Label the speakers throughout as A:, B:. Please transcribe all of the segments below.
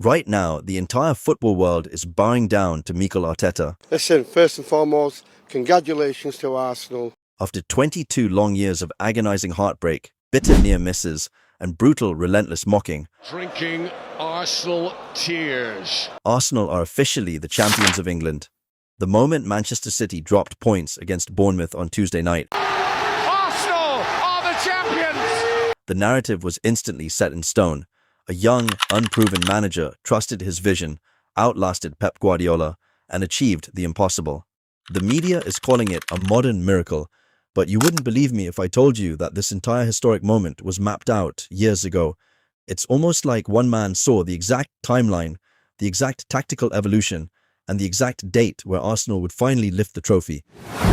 A: Right now, the entire football world is bowing down to Mikel Arteta.
B: Listen, first and foremost, congratulations to Arsenal.
A: After 22 long years of agonizing heartbreak, bitter near misses, and brutal, relentless mocking,
C: drinking Arsenal tears.
A: Arsenal are officially the champions of England. The moment Manchester City dropped points against Bournemouth on Tuesday night,
C: Arsenal are the champions!
A: the narrative was instantly set in stone. A young, unproven manager trusted his vision, outlasted Pep Guardiola, and achieved the impossible. The media is calling it a modern miracle, but you wouldn't believe me if I told you that this entire historic moment was mapped out years ago. It's almost like one man saw the exact timeline, the exact tactical evolution, and the exact date where Arsenal would finally lift the trophy.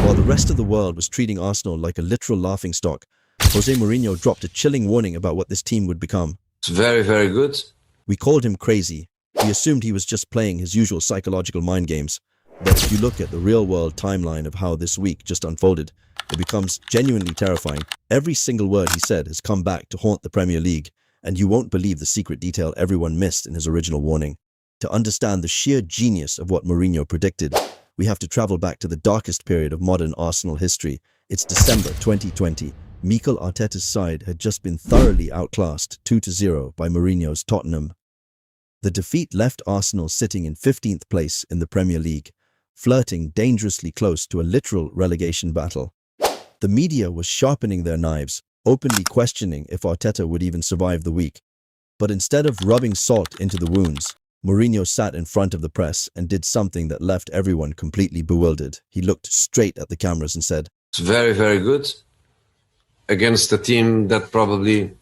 A: While the rest of the world was treating Arsenal like a literal laughingstock, Jose Mourinho dropped a chilling warning about what this team would become.
D: It's very, very good.
A: We called him crazy. We assumed he was just playing his usual psychological mind games. But if you look at the real-world timeline of how this week just unfolded, it becomes genuinely terrifying. Every single word he said has come back to haunt the Premier League, and you won't believe the secret detail everyone missed in his original warning. To understand the sheer genius of what Mourinho predicted, we have to travel back to the darkest period of modern Arsenal history. It's December 2020. Mikel Arteta's side had just been thoroughly outclassed 2-0 by Mourinho's Tottenham. The defeat left Arsenal sitting in 15th place in the Premier League, flirting dangerously close to a literal relegation battle. The media was sharpening their knives, openly questioning if Arteta would even survive the week. But instead of rubbing salt into the wounds, Mourinho sat in front of the press and did something that left everyone completely bewildered. He looked straight at the cameras and said,
D: It's very, very good against a team that probably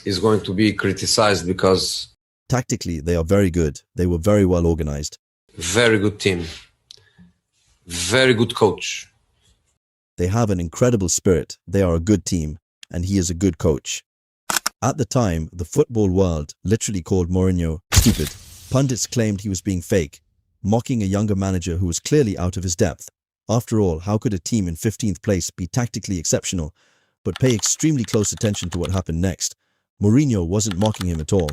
D: is going to be criticized because
A: tactically, they are very good. They were very well organized.
D: Very good team. Very good coach.
A: They have an incredible spirit. They are a good team, and he is a good coach. At the time, the football world literally called Mourinho stupid. Pundits claimed he was being fake, mocking a younger manager who was clearly out of his depth. After all, how could a team in 15th place be tactically exceptional, but pay extremely close attention to what happened next? Mourinho wasn't mocking him at all.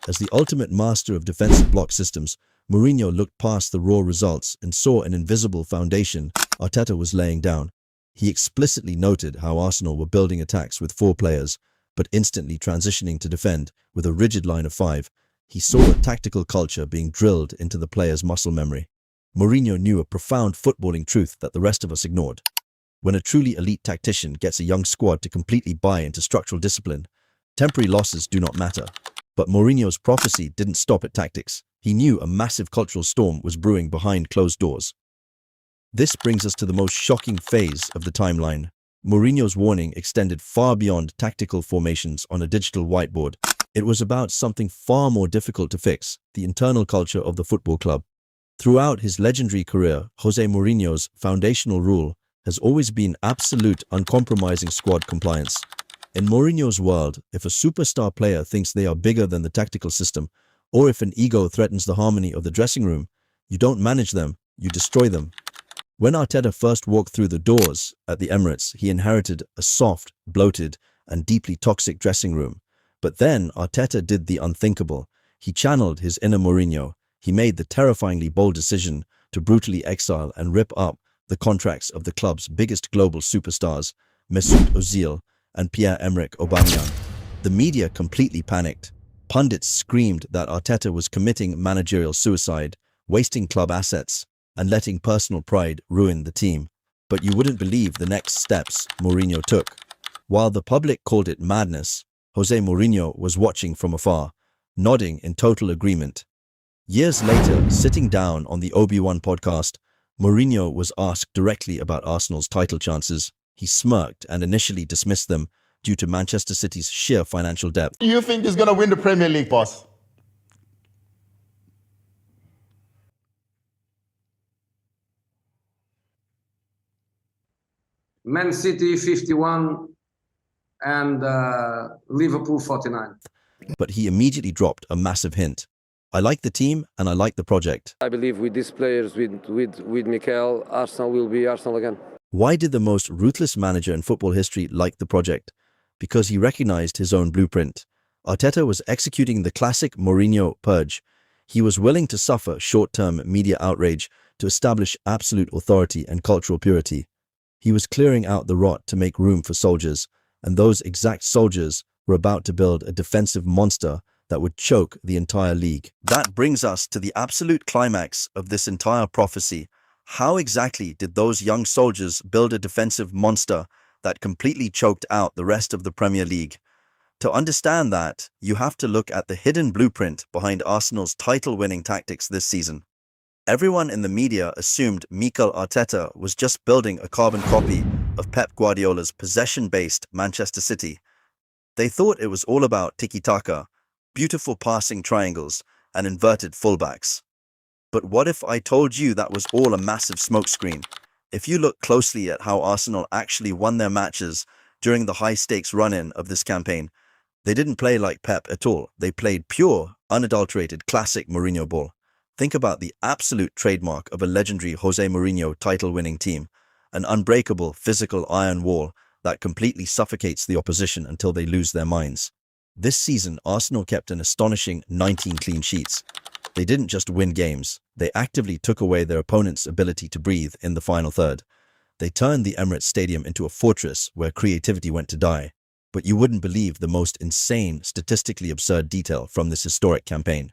A: As the ultimate master of defensive block systems, Mourinho looked past the raw results and saw an invisible foundation Arteta was laying down. He explicitly noted how Arsenal were building attacks with 4 players, but instantly transitioning to defend with a rigid line of 5. He saw a tactical culture being drilled into the players' muscle memory. Mourinho knew a profound footballing truth that the rest of us ignored. When a truly elite tactician gets a young squad to completely buy into structural discipline, temporary losses do not matter. But Mourinho's prophecy didn't stop at tactics. He knew a massive cultural storm was brewing behind closed doors. This brings us to the most shocking phase of the timeline. Mourinho's warning extended far beyond tactical formations on a digital whiteboard. It was about something far more difficult to fix, the internal culture of the football club. Throughout his legendary career, Jose Mourinho's foundational rule has always been absolute, uncompromising squad compliance. In Mourinho's world, if a superstar player thinks they are bigger than the tactical system, or if an ego threatens the harmony of the dressing room, you don't manage them, you destroy them. When Arteta first walked through the doors at the Emirates, he inherited a soft, bloated, and deeply toxic dressing room. But then Arteta did the unthinkable. He channeled his inner Mourinho. He made the terrifyingly bold decision to brutally exile and rip up the contracts of the club's biggest global superstars, Mesut Ozil and Pierre-Emerick Aubameyang. The media completely panicked. Pundits screamed that Arteta was committing managerial suicide, wasting club assets, and letting personal pride ruin the team. But you wouldn't believe the next steps Mourinho took. While the public called it madness, Jose Mourinho was watching from afar, nodding in total agreement. Years later, sitting down on the Obi-Wan podcast, Mourinho was asked directly about Arsenal's title chances. He smirked and initially dismissed them due to Manchester City's sheer financial depth.
E: Do you think he's going to win the Premier League, boss?
D: Man City 51 and Liverpool 49.
A: But he immediately dropped a massive hint. I like the team and I like the project.
F: I believe with these players, with Mikel, Arsenal will be Arsenal again.
A: Why did the most ruthless manager in football history like the project? Because he recognized his own blueprint. Arteta was executing the classic Mourinho purge. He was willing to suffer short-term media outrage to establish absolute authority and cultural purity. He was clearing out the rot to make room for soldiers, and those exact soldiers were about to build a defensive monster that would choke the entire league. That brings us to the absolute climax of this entire prophecy. How exactly did those young soldiers build a defensive monster that completely choked out the rest of the Premier League? To understand that, you have to look at the hidden blueprint behind Arsenal's title-winning tactics this season. Everyone in the media assumed Mikel Arteta was just building a carbon copy of Pep Guardiola's possession-based Manchester City. They thought it was all about tiki-taka, beautiful passing triangles, and inverted fullbacks. But what if I told you that was all a massive smokescreen? If you look closely at how Arsenal actually won their matches during the high-stakes run-in of this campaign, they didn't play like Pep at all. They played pure, unadulterated, classic Mourinho ball. Think about the absolute trademark of a legendary Jose Mourinho title-winning team, an unbreakable physical iron wall that completely suffocates the opposition until they lose their minds. This season, Arsenal kept an astonishing 19 clean sheets. They didn't just win games, they actively took away their opponent's ability to breathe in the final third. They turned the Emirates Stadium into a fortress where creativity went to die. But you wouldn't believe the most insane, statistically absurd detail from this historic campaign.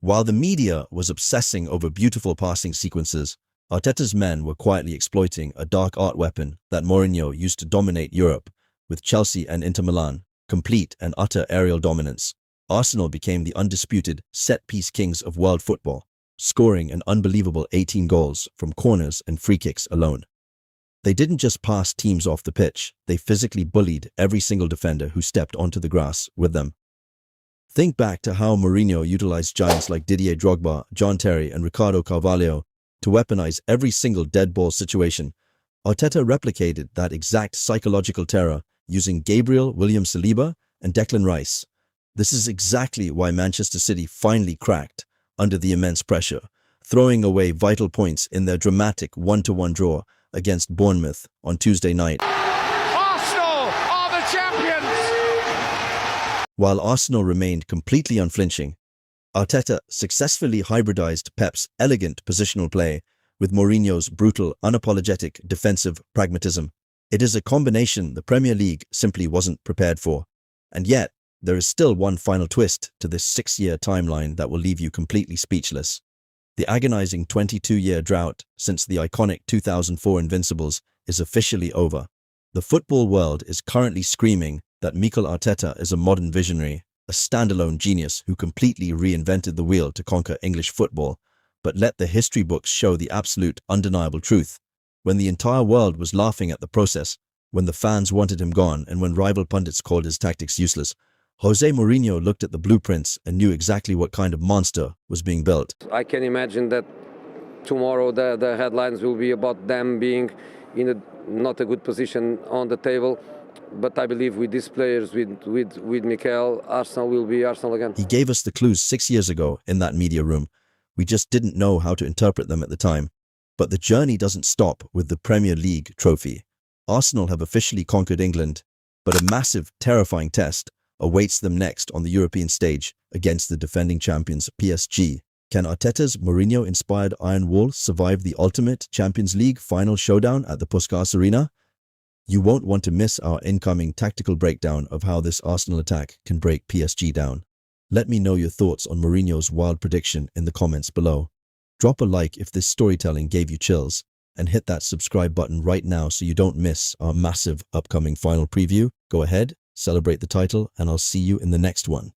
A: While the media was obsessing over beautiful passing sequences, Arteta's men were quietly exploiting a dark art weapon that Mourinho used to dominate Europe, with Chelsea and Inter Milan, complete and utter aerial dominance. Arsenal became the undisputed set-piece kings of world football, scoring an unbelievable 18 goals from corners and free kicks alone. They didn't just pass teams off the pitch, they physically bullied every single defender who stepped onto the grass with them. Think back to how Mourinho utilized giants like Didier Drogba, John Terry, and Ricardo Carvalho to weaponize every single dead ball situation. Arteta replicated that exact psychological terror using Gabriel, William Saliba, and Declan Rice. This is exactly why Manchester City finally cracked under the immense pressure, throwing away vital points in their dramatic 1-1 draw against Bournemouth on Tuesday night.
C: Arsenal are the champions!
A: While Arsenal remained completely unflinching, Arteta successfully hybridized Pep's elegant positional play with Mourinho's brutal, unapologetic defensive pragmatism. It is a combination the Premier League simply wasn't prepared for. And yet, there is still one final twist to this 6-year timeline that will leave you completely speechless. The agonizing 22-year drought since the iconic 2004 Invincibles is officially over. The football world is currently screaming that Mikel Arteta is a modern visionary, a standalone genius who completely reinvented the wheel to conquer English football. But let the history books show the absolute, undeniable truth. When the entire world was laughing at the process, when the fans wanted him gone, and when rival pundits called his tactics useless, Jose Mourinho looked at the blueprints and knew exactly what kind of monster was being built.
F: I can imagine that tomorrow the headlines will be about them being in not a good position on the table. But I believe with these players, with Mikel, Arsenal will be Arsenal again.
A: He gave us the clues 6 years ago in that media room. We just didn't know how to interpret them at the time. But the journey doesn't stop with the Premier League trophy. Arsenal have officially conquered England, but a massive, terrifying test awaits them next on the European stage against the defending champions PSG. Can Arteta's Mourinho-inspired Iron Wall survive the ultimate Champions League final showdown at the Puskas Arena? You won't want to miss our incoming tactical breakdown of how this Arsenal attack can break PSG down. Let me know your thoughts on Mourinho's wild prediction in the comments below. Drop a like if this storytelling gave you chills, and hit that subscribe button right now so you don't miss our massive upcoming final preview. Go ahead, celebrate the title, and I'll see you in the next one.